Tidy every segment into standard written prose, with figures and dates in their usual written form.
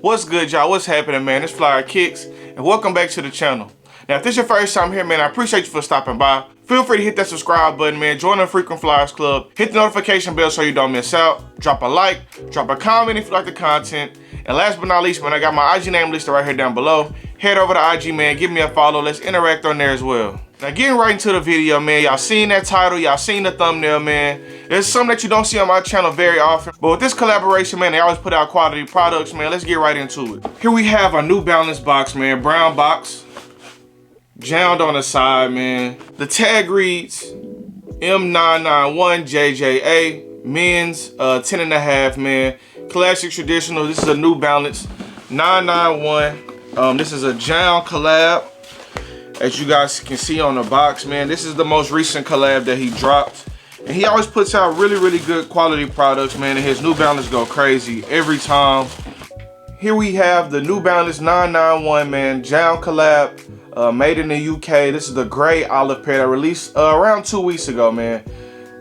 What's good, y'all? What's happening, man? It's FLYEERRKicks, and welcome back to the channel. Now, if this is your first time here, man, I appreciate you for stopping by. Feel free to hit that subscribe button, man. Join the Frequent Flyers Club. Hit the notification bell so you don't miss out. Drop a like, drop a comment if you like the content. And last but not least, man, I got my IG name listed right here down below. Head over to IG, man. Give me a follow. Let's interact on there as well. Now, getting right into the video, man. Y'all seen that title. Y'all seen the thumbnail, man. There's something that you don't see on my channel very often. But with this collaboration, man, they always put out quality products, man. Let's get right into it. Here we have a New Balance box, man. Brown box. Jound on the side, man. The tag reads M991 JJA. Men's 10.5, man. Classic traditional. This is a New Balance 991. This is a Jound collab. As you guys can see on the box, man, this is the most recent collab that he dropped. And he always puts out really good quality products, man, and his New Balance go crazy every time. Here we have the New Balance 991, man, Jound collab, made in the UK. This is the gray olive pair that released around 2 weeks ago, man.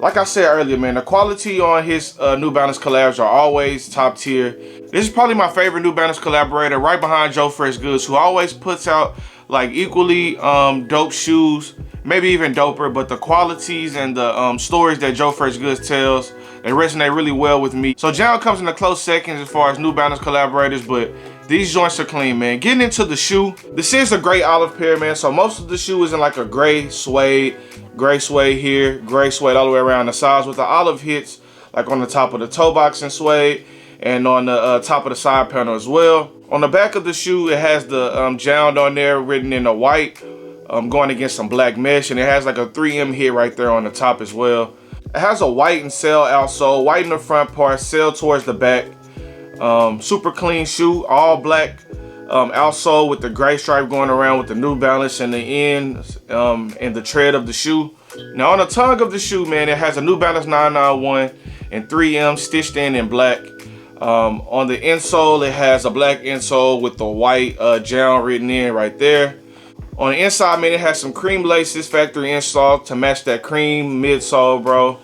Like I said earlier, man, the quality on his New Balance collabs are always top tier. This is probably my favorite New Balance collaborator, right behind Joe Fresh Goods, who always puts out like equally dope shoes, maybe even doper, but the qualities and the stories that Joe Fresh Goods tells, they resonate really well with me. So Jound comes in a close second as far as New Balance collaborators, but these joints are clean, man. Getting into the shoe, this is a gray olive pair, man, so most of the shoe is in like a gray suede here, gray suede all the way around the sides, with the olive hits like on the top of the toe box in suede and on the top of the side panel as well. On the back of the shoe, it has the Jound on there written in a white, going against some black mesh, and it has like a 3M hit right there on the top as well. It has a white and sail outsole, white in the front part, sail towards the back. Super clean shoe, all black outsole with the gray stripe going around with the New Balance in the end and the tread of the shoe. Now on the tongue of the shoe, man, it has a New Balance 991 and 3M stitched in black. On the insole, it has a black insole with the white Jound written in right there. On the inside, man, it has some cream laces, factory install to match that cream midsole, bro.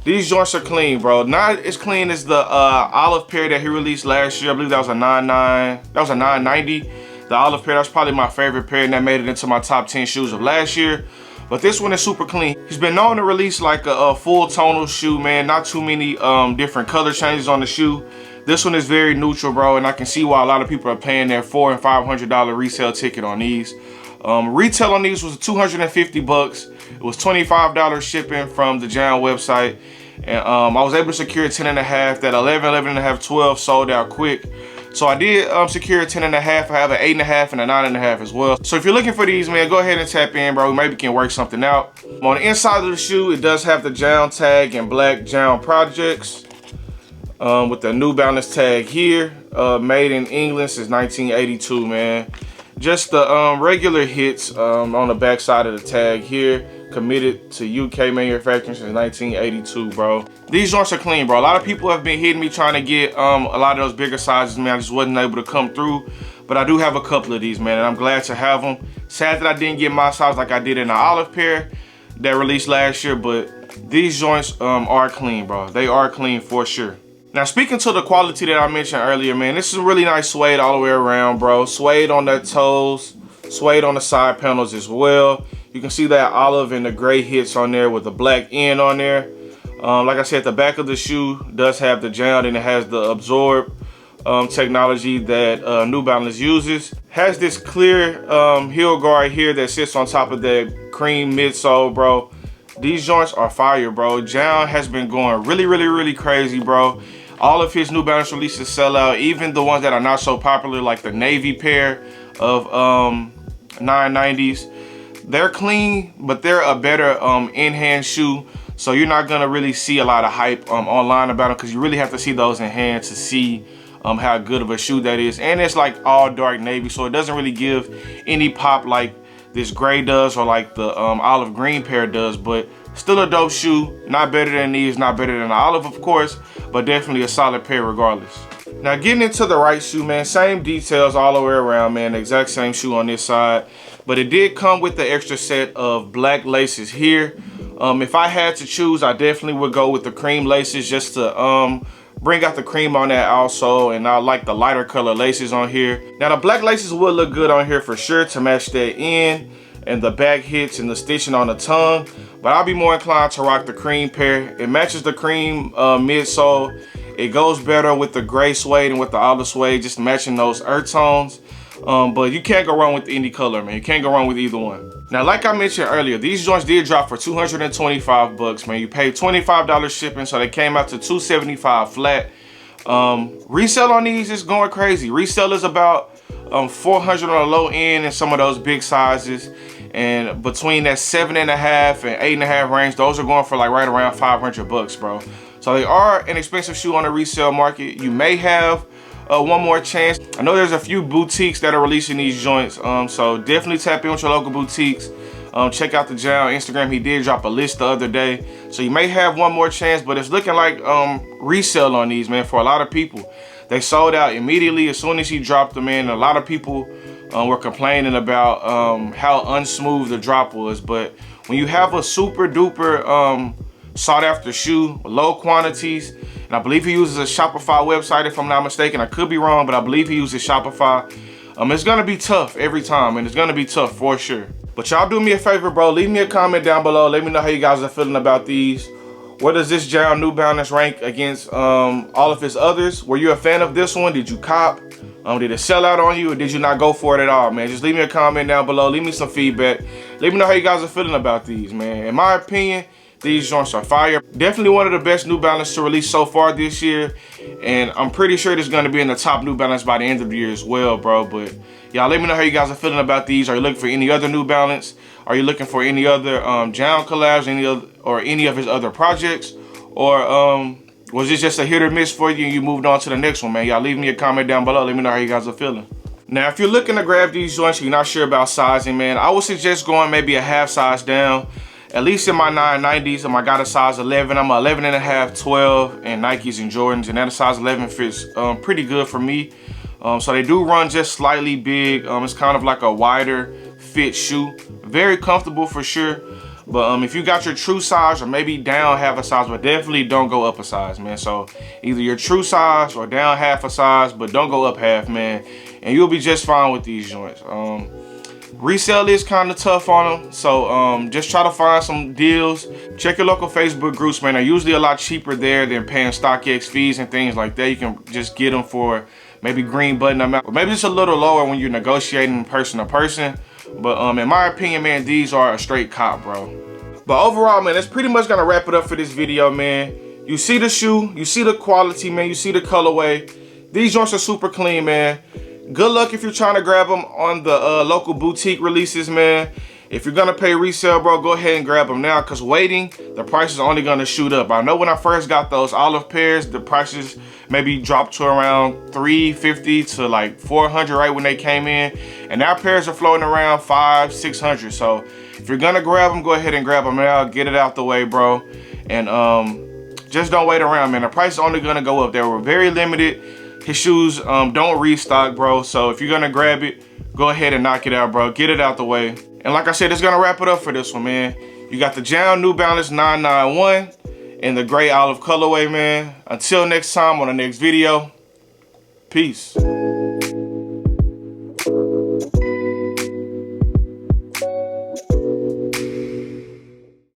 These joints are clean, bro. Not as clean as the olive pair that he released last year. I believe that was a 990. The olive pair, that's probably my favorite pair, and that made it into my top 10 shoes of last year. But this one is super clean. He's been known to release like a full tonal shoe, man. Not too many different color changes on the shoe. This one is very neutral, bro, and I can see why a lot of people are paying their $400 and $500 resale ticket on these. Retail on these was 250 bucks. It was $25 shipping from the Jound website, and I was able to secure 10.5. That 11, 11.5, 12 sold out quick. So I did secure 10.5. I have an 8.5 and a 9.5 as well. So if you're looking for these, man, go ahead and tap in, bro. We maybe can work something out. On the inside of the shoe, it does have the Jound tag and black Jound projects. With the New Balance tag here, made in England since 1982, man. Just the regular hits on the back side of the tag here, committed to UK manufacturing since 1982, bro. These joints are clean, bro. A lot of people have been hitting me trying to get a lot of those bigger sizes, man. I just wasn't able to come through, but I do have a couple of these, man, and I'm glad to have them. Sad that I didn't get my size like I did in the olive pair that released last year, but these joints are clean, bro. They are clean for sure. Now, speaking to the quality that I mentioned earlier, man, this is a really nice suede all the way around, bro. Suede on the toes, suede on the side panels as well. You can see that olive and the gray hits on there with the black end on there. Like I said, the back of the shoe does have the Jound, and it has the absorb technology that New Balance uses. Has this clear heel guard here that sits on top of that cream midsole, bro. These joints are fire, bro. Jound has been going really crazy, bro. All of his New Balance releases sell out, even the ones that are not so popular, like the navy pair of 990s. They're clean, but they're a better in-hand shoe. So you're not gonna really see a lot of hype online about them, because you really have to see those in hand to see how good of a shoe that is. And it's like all dark navy, so it doesn't really give any pop like this gray does or like the olive green pair does, but still a dope shoe. Not better than these, not better than the olive, of course, but definitely a solid pair regardless. Now, getting into the right shoe, man, same details all the way around, man. The exact same shoe on this side, but it did come with the extra set of black laces here. If I had to choose, I definitely would go with the cream laces just to bring out the cream on that also, and I like the lighter color laces on here. Now the black laces will look good on here for sure to match that in and the back hits and the stitching on the tongue, but I'll be more inclined to rock the cream pair. It matches the cream midsole. It goes better with the gray suede and with the olive suede, just matching those earth tones. But you can't go wrong with any color, man. You can't go wrong with either one. Now, like I mentioned earlier, these joints did drop for 225 bucks, man. You paid $25 shipping, so they came out to $275 flat. Resale on these is going crazy. Resale is about $400 on the low end in some of those big sizes, and between that 7.5 and 8.5 range, those are going for like right around 500 bucks, bro. So they are an expensive shoe on the resale market. You may have one more chance. I know there's a few boutiques that are releasing these joints, so definitely tap in with your local boutiques. Check out the Jound Instagram. He did drop a list the other day, so you may have one more chance, but it's looking like resale on these, man, for a lot of people. They sold out immediately as soon as he dropped them in. A lot of people were complaining about how unsmooth the drop was, but when you have a super duper sought after shoe, low quantities, and I believe he uses a Shopify website if I'm not mistaken. I could be wrong, but I believe he uses Shopify. It's gonna be tough every time, and it's gonna be tough for sure. But y'all do me a favor, bro. Leave me a comment down below. Let me know how you guys are feeling about these. Where does this Jound New Balance rank against all of his others? Were you a fan of this one? Did you cop? Did it sell out on you, or did you not go for it at all, man? Just leave me a comment down below. Leave me some feedback. Let me know how you guys are feeling about these, man. In my opinion, these joints are fire. Definitely one of the best New Balance to release so far this year. And I'm pretty sure it's gonna be in the top New Balance by the end of the year as well, bro. But y'all let me know how you guys are feeling about these. Are you looking for any other New Balance? Are you looking for any other Jound collabs, any of his other projects? Or was this just a hit or miss for you and you moved on to the next one, man? Y'all leave me a comment down below. Let me know how you guys are feeling. Now, if you're looking to grab these joints, you're not sure about sizing, man, I would suggest going maybe a half size down. At least in my 990s, I got a size 11. I'm a 11.5, 12, and Nikes and Jordans, and that size 11 fits pretty good for me. So they do run just slightly big. It's kind of like a wider fit shoe. Very comfortable for sure. But if you got your true size, or maybe down half a size, but definitely don't go up a size, man. So either your true size or down half a size, but don't go up half, man. And you'll be just fine with these joints. Resale is kind of tough on them, so just try to find some deals. Check your local Facebook groups, man. They're usually a lot cheaper there than paying StockX fees and things like that. You can just get them for maybe green button amount, or maybe just a little lower when you're negotiating person to person. But in my opinion, man, these are a straight cop, bro. But overall, man, that's pretty much gonna wrap it up for this video, man. You see the shoe, you see the quality, man, you see the colorway. These joints are super clean, man. Good luck if you're trying to grab them on the local boutique releases, man. If you're gonna pay resale, bro, go ahead and grab them now, because waiting, the price is only gonna shoot up. I know when I first got those olive pairs, the prices maybe dropped to around $350 to like $400 right when they came in. And now pairs are floating around $500, $600. So if you're gonna grab them, go ahead and grab them now. Get it out the way, bro. And just don't wait around, man. The price is only gonna go up. They were very limited. His shoes don't restock, bro. So if you're gonna grab it, go ahead and knock it out, bro. Get it out the way. And like I said, it's gonna wrap it up for this one, man. You got the Jound New Balance 991 in the gray olive colorway, man. Until next time on the next video, peace.